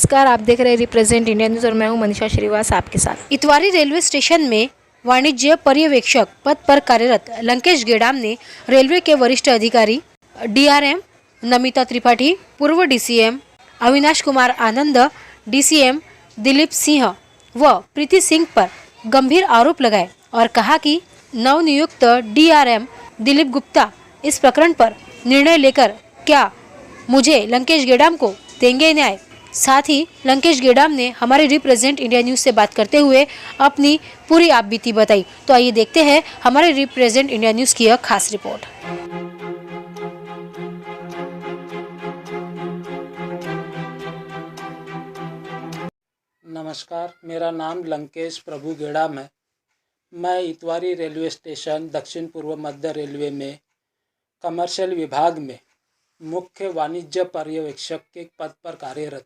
नमस्कार, आप देख रहे हैं रिप्रेजेंट इंडिया न्यूज़ और मैं हूं मनीषा श्रीवास आपके साथ। इतवारी रेलवे स्टेशन में वाणिज्य पर्यवेक्षक पद पर कार्यरत लंकेश गेडाम ने रेलवे के वरिष्ठ अधिकारी डीआरएम नमिता त्रिपाठी, पूर्व डीसीएम अविनाश कुमार आनंद, डीसीएम दिलीप सिंह व प्रीति सिंह पर गंभीर आरोप लगाए और कहा कि नवनियुक्त डीआरएम दिलीप गुप्ता इस प्रकरण पर निर्णय लेकर क्या मुझे लंकेश गेडाम को देंगे न्याय। साथ ही लंकेश गेडाम ने हमारे रिप्रेजेंट इंडिया न्यूज़ से बात करते हुए अपनी पूरी आपबीती बताई। तो आइए देखते हैं हमारे रिप्रेजेंट इंडिया न्यूज़ की यह खास रिपोर्ट। नमस्कार, मेरा नाम लंकेश प्रभु गेडाम है। मैं इतवारी रेलवे स्टेशन दक्षिण पूर्व मध्य रेलवे में कमर्शियल विभाग में मुख्य वाणिज्य पर्यवेक्षक के पद पर कार्यरत हूँ।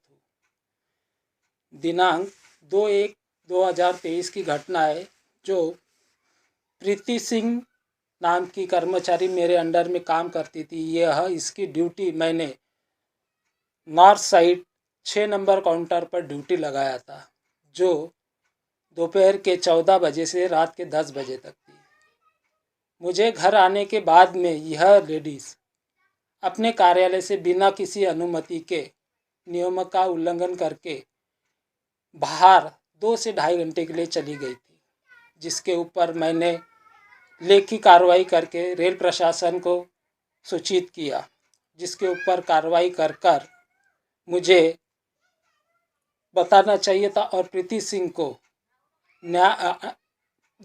दिनांक 2/1/2023 की घटना है जो प्रीति सिंह नाम की कर्मचारी मेरे अंडर में काम करती थी। इसकी ड्यूटी मैंने नॉर्थ साइड 6 नंबर काउंटर पर ड्यूटी लगाया था, जो दोपहर के 14 बजे से रात के 10 बजे तक थी। मुझे घर आने के बाद में यह लेडीज़ अपने कार्यालय से बिना किसी अनुमति के नियमों का उल्लंघन करके बाहर 2 से ढाई घंटे के लिए चली गई थी, जिसके ऊपर मैंने लेखी कार्रवाई करके रेल प्रशासन को सूचित किया, जिसके ऊपर कार्रवाई कर मुझे बताना चाहिए था और प्रीति सिंह को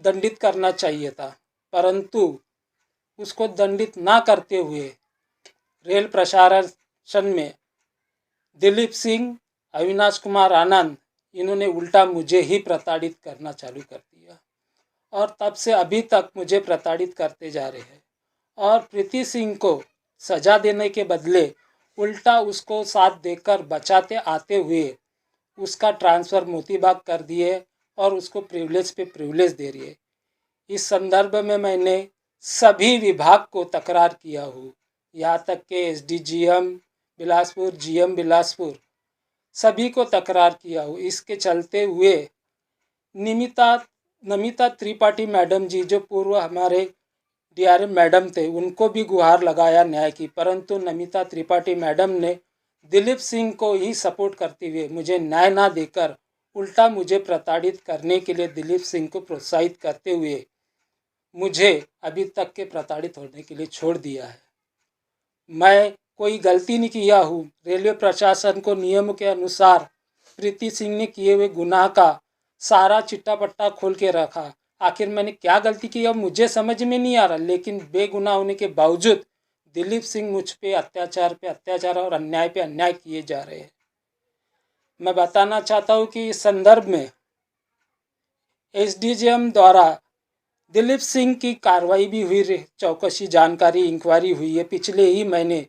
दंडित करना चाहिए था, परंतु उसको दंडित ना करते हुए रेल प्रशासन में दिलीप सिंह, अविनाश कुमार आनंद, इन्होंने उल्टा मुझे ही प्रताड़ित करना चालू कर दिया और तब से अभी तक मुझे प्रताड़ित करते जा रहे हैं। और प्रीति सिंह को सज़ा देने के बदले उल्टा उसको साथ देकर बचाते आते हुए उसका ट्रांसफ़र मोतीबाग कर दिए और उसको प्रिविलेज पे प्रिविलेज दे रही है। इस संदर्भ में मैंने सभी विभाग को तकरार किया हूँ, यहाँ तक के एसडीजीएम बिलासपुर, जीएम बिलासपुर, सभी को तकरार किया हूँ। इसके चलते हुए नमिता त्रिपाठी मैडम जी, जो पूर्व हमारे डीआरएम मैडम थे, उनको भी गुहार लगाया न्याय की, परंतु नमिता त्रिपाठी मैडम ने दिलीप सिंह को ही सपोर्ट करते हुए मुझे न्याय ना देकर उल्टा मुझे प्रताड़ित करने के लिए दिलीप सिंह को प्रोत्साहित करते हुए मुझे अभी तक के प्रताड़ित होने के लिए छोड़ दिया है। मैं कोई गलती नहीं किया हूँ। रेलवे प्रशासन को नियम के अनुसार प्रीति सिंह ने किए हुए गुनाह का सारा चिट्टा पट्टा खोल के रखा। आखिर मैंने क्या गलती की अब मुझे समझ में नहीं आ रहा, लेकिन बेगुनाह होने के बावजूद दिलीप सिंह मुझ पे अत्याचार और अन्याय पे अन्याय किए जा रहे हैं। मैं बताना चाहता हूँ कि इस संदर्भ में एसडीजीएम द्वारा दिलीप सिंह की कार्रवाई भी हुई, चौकसी जानकारी इंक्वायरी हुई है पिछले ही महीने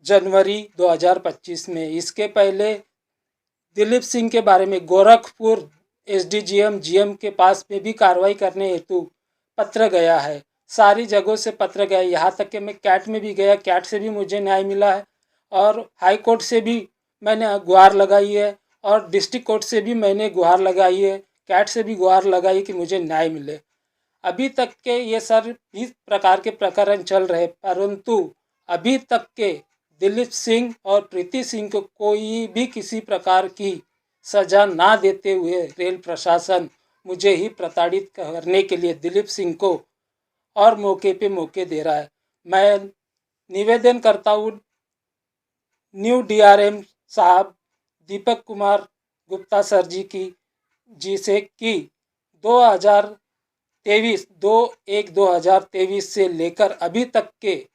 जनवरी 2025 में। इसके पहले दिलीप सिंह के बारे में गोरखपुर एसडीजीएम जीएम के पास में भी कार्रवाई करने हेतु पत्र गया है। सारी जगहों से पत्र गया, यहाँ तक कि मैं कैट में भी गया, कैट से भी मुझे न्याय मिला है और हाई कोर्ट से भी मैंने गुहार लगाई है और डिस्ट्रिक्ट कोर्ट से भी मैंने गुहार लगाई है, कैट से भी गुहार लगाई कि मुझे न्याय मिले। अभी तक के ये सर इस प्रकार के प्रकरण चल रहे, परंतु अभी तक के दिलीप सिंह और प्रीति सिंह को कोई भी किसी प्रकार की सज़ा ना देते हुए रेल प्रशासन मुझे ही प्रताड़ित करने के लिए दिलीप सिंह को और मौके पे मौके दे रहा है। मैं निवेदन करता हूँ न्यू डीआरएम साहब दीपक कुमार गुप्ता सर जी से कि 2/1/2023 से लेकर अभी तक के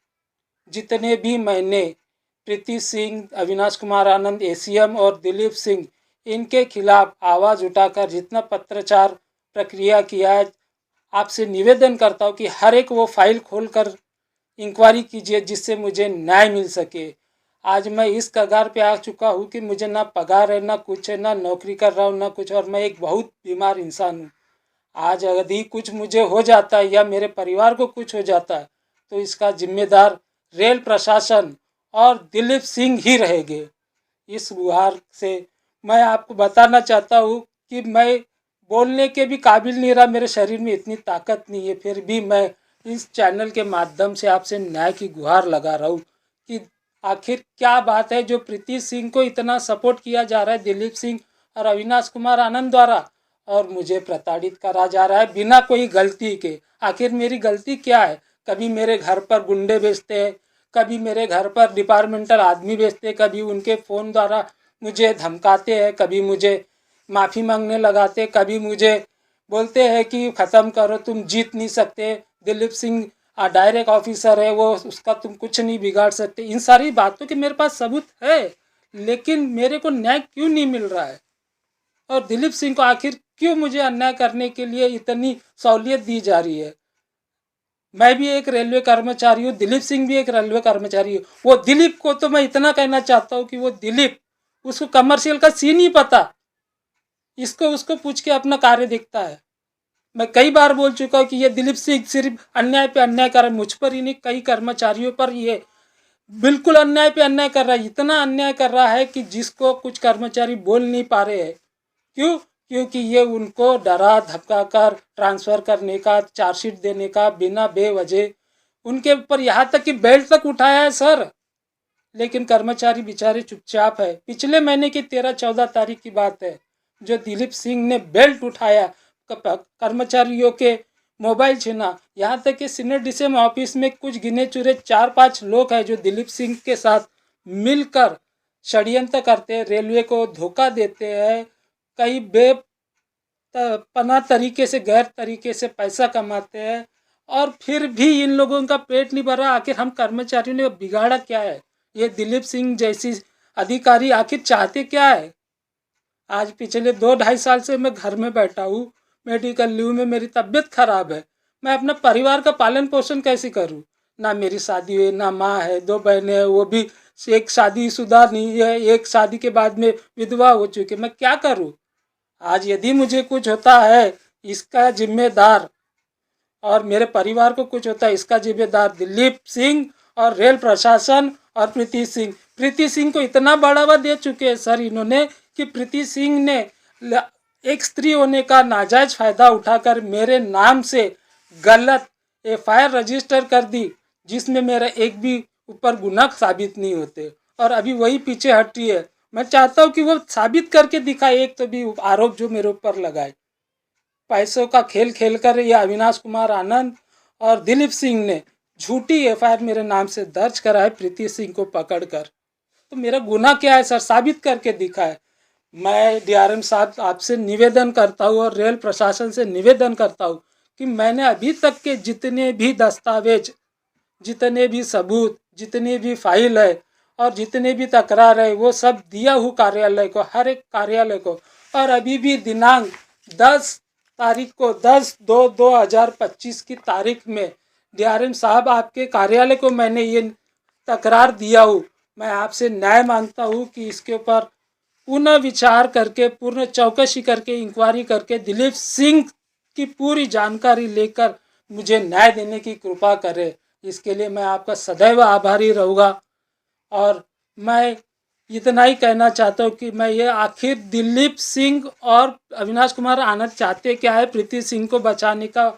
जितने भी मैंने प्रीति सिंह, अविनाश कुमार आनंद, एसीएम और दिलीप सिंह, इनके खिलाफ आवाज़ उठाकर जितना पत्रचार प्रक्रिया किया है, आपसे निवेदन करता हूँ कि हर एक वो फाइल खोलकर इंक्वायरी कीजिए जिससे मुझे न्याय मिल सके। आज मैं इस कगार पे आ चुका हूँ कि मुझे ना पगार है, ना कुछ है, ना नौकरी कर रहा हूँ, ना कुछ, और मैं एक बहुत बीमार इंसान हूँ। आज यदि कुछ मुझे हो जाता है या मेरे परिवार को कुछ हो जाता है तो इसका जिम्मेदार रेल प्रशासन और दिलीप सिंह ही रहेंगे। इस गुहार से मैं आपको बताना चाहता हूँ कि मैं बोलने के भी काबिल नहीं रहा, मेरे शरीर में इतनी ताकत नहीं है, फिर भी मैं इस चैनल के माध्यम से आपसे न्याय की गुहार लगा रहा हूँ कि आखिर क्या बात है जो प्रीति सिंह को इतना सपोर्ट किया जा रहा है दिलीप सिंह और अविनाश कुमार आनंद द्वारा, और मुझे प्रताड़ित करा जा रहा है बिना कोई गलती के। आखिर मेरी गलती क्या है? कभी मेरे घर पर गुंडे भेजते हैं, कभी मेरे घर पर डिपार्टमेंटल आदमी भेजते हैं, कभी उनके फ़ोन द्वारा मुझे धमकाते हैं, कभी मुझे माफ़ी मांगने लगाते, कभी मुझे बोलते हैं कि ख़त्म करो, तुम जीत नहीं सकते, दिलीप सिंह डायरेक्ट ऑफिसर है, वो उसका तुम कुछ नहीं बिगाड़ सकते। इन सारी बातों के मेरे पास सबूत है, लेकिन मेरे को न्याय क्यों नहीं मिल रहा है? और दिलीप सिंह को आखिर क्यों मुझे अन्याय करने के लिए इतनी सहूलियत दी जा रही है? मैं भी एक रेलवे कर्मचारी हूँ, दिलीप सिंह भी एक रेलवे कर्मचारी है। वो दिलीप को तो मैं इतना कहना चाहता हूँ कि वो दिलीप, उसको कमर्शियल का सीन ही पता, इसको उसको पूछ के अपना कार्य दिखता है। मैं कई बार बोल चुका हूँ कि ये दिलीप सिंह सिर्फ अन्याय पे अन्याय कर रहा है, मुझ पर ही नहीं कई कर्मचारियों पर ये बिल्कुल अन्याय पे अन्याय कर रहा है। इतना अन्याय कर रहा है कि जिसको कुछ कर्मचारी बोल नहीं पा रहे हैं। क्यों? क्योंकि ये उनको डरा धमका कर ट्रांसफ़र करने का, चार्जशीट देने का, बिना बेवजह उनके ऊपर यहाँ तक कि बेल्ट तक उठाया है सर, लेकिन कर्मचारी बेचारे चुपचाप है। पिछले महीने की 13-14 तारीख की बात है, जो दिलीप सिंह ने बेल्ट उठाया, कर्मचारियों के मोबाइल छीना, यहाँ तक कि सीनियर डीसीएम ऑफिस में कुछ गिने चुने 4-5 लोग हैं जो दिलीप सिंह के साथ मिलकर षड्यंत्र करते हैं, रेलवे को धोखा देते हैं, कई बेपना तरीके से गैर तरीके से पैसा कमाते हैं, और फिर भी इन लोगों का पेट नहीं भर रहा। आखिर हम कर्मचारियों ने बिगाड़ा क्या है? ये दिलीप सिंह जैसी अधिकारी आखिर चाहते क्या है? आज पिछले 2-2.5 साल से मैं घर में बैठा हूँ, मेडिकल लीव में, मेरी तबीयत खराब है। मैं अपने परिवार का पालन पोषण कैसे करूँ? ना मेरी शादी हुई, ना माँ है, 2 बहनें हैं, वो भी एक शादीशुदा नहीं है, एक शादी के बाद में विधवा हो चुकी है। मैं क्या करूँ? आज यदि मुझे कुछ होता है, इसका जिम्मेदार, और मेरे परिवार को कुछ होता है, इसका जिम्मेदार दिलीप सिंह और रेल प्रशासन और प्रीति सिंह को इतना बढ़ावा दे चुके हैं सर इन्होंने कि प्रीति सिंह ने एक स्त्री होने का नाजायज फायदा उठाकर मेरे नाम से गलत एफआईआर रजिस्टर कर दी, जिसमें मेरा एक भी ऊपर गुनाह साबित नहीं होते, और अभी वही पीछे हटी है। मैं चाहता हूँ कि वो साबित करके दिखाए एक तो भी आरोप जो मेरे ऊपर लगाए। पैसों का खेल खेलकर ये अविनाश कुमार आनंद और दिलीप सिंह ने झूठी एफआईआर मेरे नाम से दर्ज करा है प्रीति सिंह को पकड़कर। तो मेरा गुनाह क्या है सर? साबित करके दिखाए। मैं डीआरएम साहब आपसे निवेदन करता हूँ और रेल प्रशासन से निवेदन करता हूँ कि मैंने अभी तक के जितने भी दस्तावेज, जितने भी सबूत, जितने भी फाइल है और जितने भी तकरार है, वो सब दिया हूँ कार्यालय को, हर एक कार्यालय को। और अभी भी दिनांक 10 तारीख को 10/2/2025 की तारीख में डीआरएम साहब आपके कार्यालय को मैंने ये तकरार दिया हूँ। मैं आपसे न्याय मांगता हूँ कि इसके ऊपर पुनः विचार करके, पूर्ण चौकसी करके, इंक्वायरी करके दिलीप सिंह की पूरी जानकारी लेकर मुझे न्याय देने की कृपा करें। इसके लिए मैं आपका सदैव आभारी रहूँगा। और मैं इतना ही कहना चाहता हूँ कि मैं ये आखिर दिलीप सिंह और अविनाश कुमार आनंद चाहते क्या है, प्रीति सिंह को बचाने का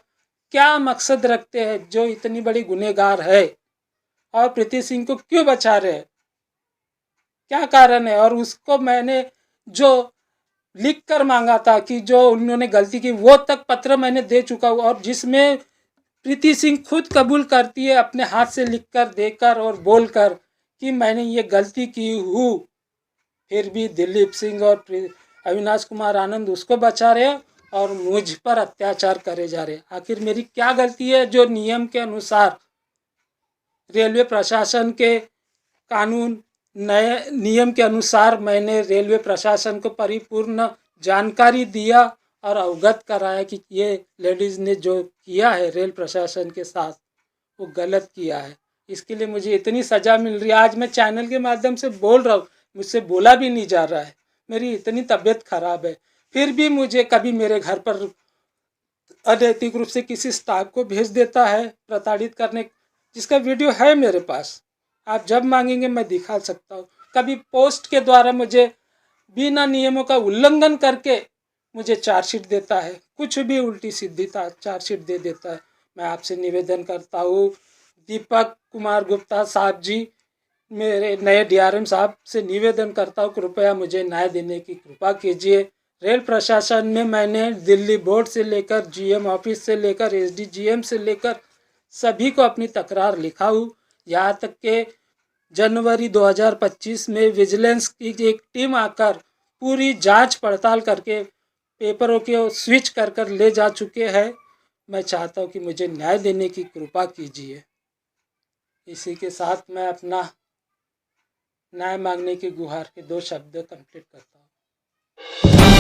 क्या मकसद रखते हैं जो इतनी बड़ी गुनहगार है, और प्रीति सिंह को क्यों बचा रहे हैं, क्या कारण है? और उसको मैंने जो लिख कर मांगा था कि जो उन्होंने गलती की, वो तक पत्र मैंने दे चुका हूँ, और जिसमें प्रीति सिंह खुद कबूल करती है अपने हाथ से लिखकर, देकर और बोलकर कि मैंने ये गलती की हूँ। फिर भी दिलीप सिंह और अविनाश कुमार आनंद उसको बचा रहे और मुझ पर अत्याचार करे जा रहे। आखिर मेरी क्या गलती है जो नियम के अनुसार, रेलवे प्रशासन के कानून नए नियम के अनुसार मैंने रेलवे प्रशासन को परिपूर्ण जानकारी दिया और अवगत कराया कि ये लेडीज़ ने जो किया है रेल प्रशासन के साथ वो गलत किया है। इसके लिए मुझे इतनी सज़ा मिल रही है। आज मैं चैनल के माध्यम से बोल रहा हूँ, मुझसे बोला भी नहीं जा रहा है, मेरी इतनी तबीयत खराब है, फिर भी मुझे कभी मेरे घर पर अनैतिक रूप से किसी स्टाफ को भेज देता है प्रताड़ित करने, जिसका वीडियो है मेरे पास। आप जब मांगेंगे मैं दिखा सकता हूँ। कभी पोस्ट के द्वारा मुझे बिना नियमों का उल्लंघन करके मुझे चार्जशीट देता है, कुछ भी उल्टी सीधी चार्जशीट दे देता है। मैं आपसे निवेदन करता हूँ दीपक कुमार गुप्ता साहब जी, मेरे नए डीआरएम साहब से निवेदन करता हूँ कृपया मुझे न्याय देने की कृपा कीजिए। रेल प्रशासन में मैंने दिल्ली बोर्ड से लेकर जीएम ऑफिस से लेकर एसडीजीएम से लेकर सभी को अपनी तकरार लिखा हूँ। यहाँ तक के जनवरी 2025 में विजिलेंस की एक टीम आकर पूरी जांच पड़ताल करके पेपरों के स्विच कर कर ले जा चुके हैं। मैं चाहता हूँ कि मुझे न्याय देने की कृपा कीजिए। इसी के साथ मैं अपना न्याय मांगने की गुहार के 2 शब्द कंप्लीट करता हूँ।